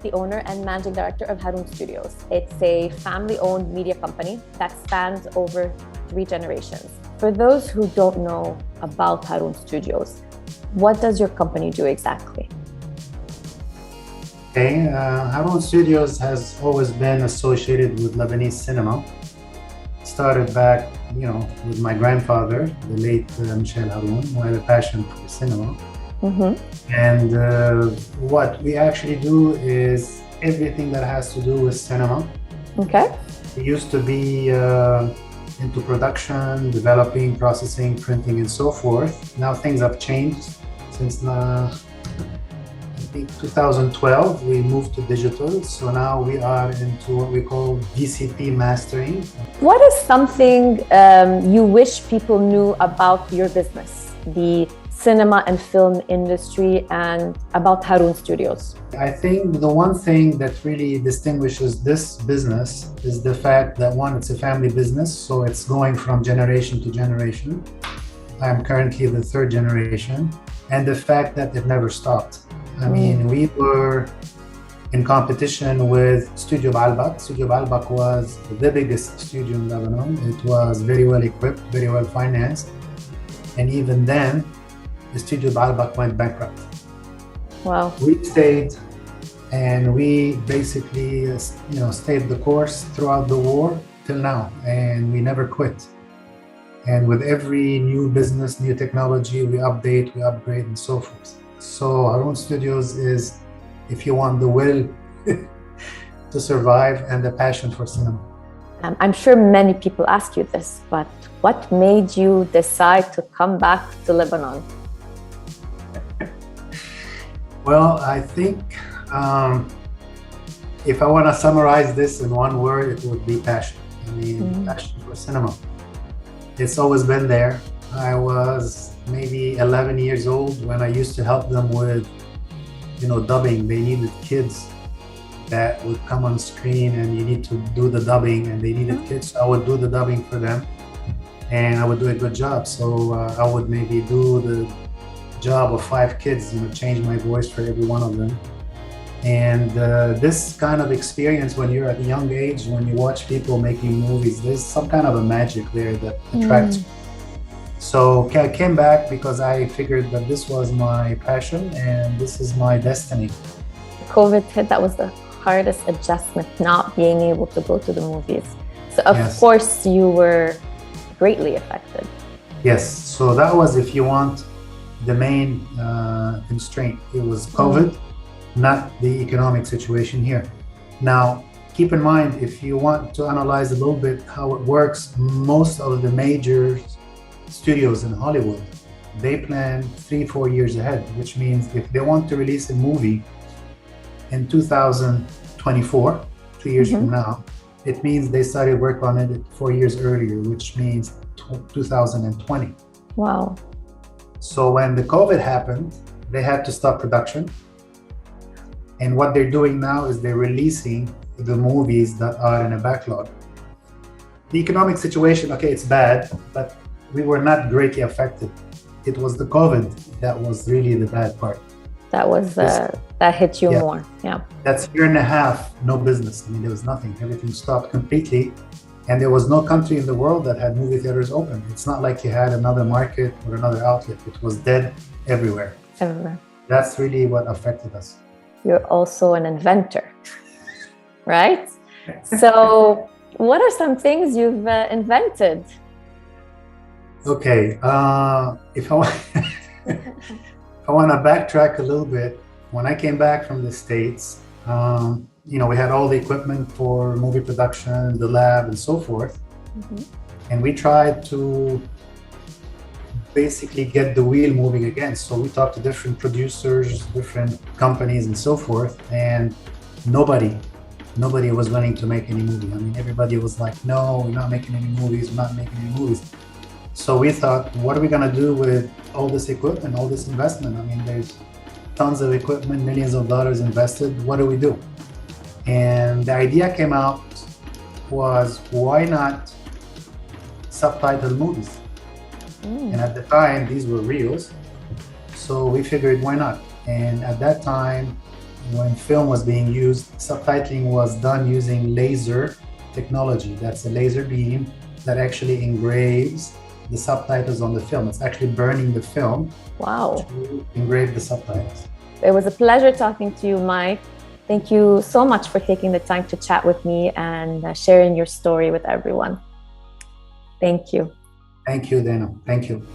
the owner and managing director of Haroun Studios. It's a family-owned media company that spans over 3 generations. For those who don't know about Haroun Studios, what does your company do exactly? Okay, Haroun Studios has always been associated with Lebanese cinema. Started back, with my grandfather, the late Michel Haroun, who had a passion for cinema. And what we actually do is everything that has to do with cinema. Okay. We used to be into production, developing, processing, printing, and so forth. Now things have changed since I think 2012, we moved to digital. So now we are into what we call VCP mastering. What is something you wish people knew about your business, the cinema and film industry, and about Haroun Studios? I think the one thing that really distinguishes this business is the fact that, one, it's a family business, so it's going from generation to generation. I'm currently the 3rd generation, and the fact that it never stopped. I mean, we were in competition with Studio Baalbek. Studio Baalbek was the biggest studio in Lebanon. It was very well equipped, very well financed. And even then, the Studio Baalbek went bankrupt. Wow. We stayed, and we basically, stayed the course throughout the war till now, and we never quit. And with every new business, new technology, we update, we upgrade, and so forth. So Haroun Studios is, if you want the will to survive and the passion for cinema. I'm sure many people ask you this, but what made you decide to come back to Lebanon? Well, I think if I want to summarize this in one word, it would be passion. I mean, passion for cinema. It's always been there. I was maybe 11 years old when I used to help them with, dubbing. They needed kids that would come on screen and you need to do the dubbing, and they needed kids. So I would do the dubbing for them, and I would do a good job. So I would maybe do the job of 5 kids, change my voice for every one of them. And this kind of experience, when you're at a young age, when you watch people making movies, there's some kind of a magic there that attracts you. So I came back because I figured that this was my passion and this is my destiny. COVID hit, that was the hardest adjustment, not being able to go to the movies. So of course you were greatly affected. Yes, so that was, if you want, the main constraint. It was COVID, not the economic situation here. Now, keep in mind, if you want to analyze a little bit how it works, most of the major studios in Hollywood, they plan 3-4 years ahead, which means if they want to release a movie in 2024, 2 years from now, it means they started work on it 4 years earlier, which means 2020. Wow. So when the COVID happened, they had to stop production. And what they're doing now is they're releasing the movies that are in a backlog. The economic situation, okay, it's bad, but we were not greatly affected. It was the COVID that was really the bad part. That was that hit you more. Yeah. That's 1.5 years, no business. I mean, there was nothing. Everything stopped completely. And there was no country in the world that had movie theaters open. It's not like you had another market or another outlet. It was dead everywhere. Everywhere. That's really what affected us. You're also an inventor, right? So what are some things you've invented? Okay, if I want to backtrack a little bit, when I came back from the States, we had all the equipment for movie production, the lab, and so forth. And we tried to basically get the wheel moving again. So we talked to different producers, different companies, and so forth. And nobody was willing to make any movie. I mean, everybody was like, no, we're not making any movies, we're not making any movies. So we thought, what are we going to do with all this equipment, all this investment? I mean, there's tons of equipment, millions of dollars invested. What do we do? And the idea came out was, why not subtitle movies? And at the time, these were reels. So we figured, why not? And at that time, when film was being used, subtitling was done using laser technology. That's a laser beam that actually engraves the subtitles on the film. It's actually burning the film Wow. to engrave the subtitles. It was a pleasure talking to you, Mike. Thank you so much for taking the time to chat with me and sharing your story with everyone. Thank you. Thank you, Dana. Thank you.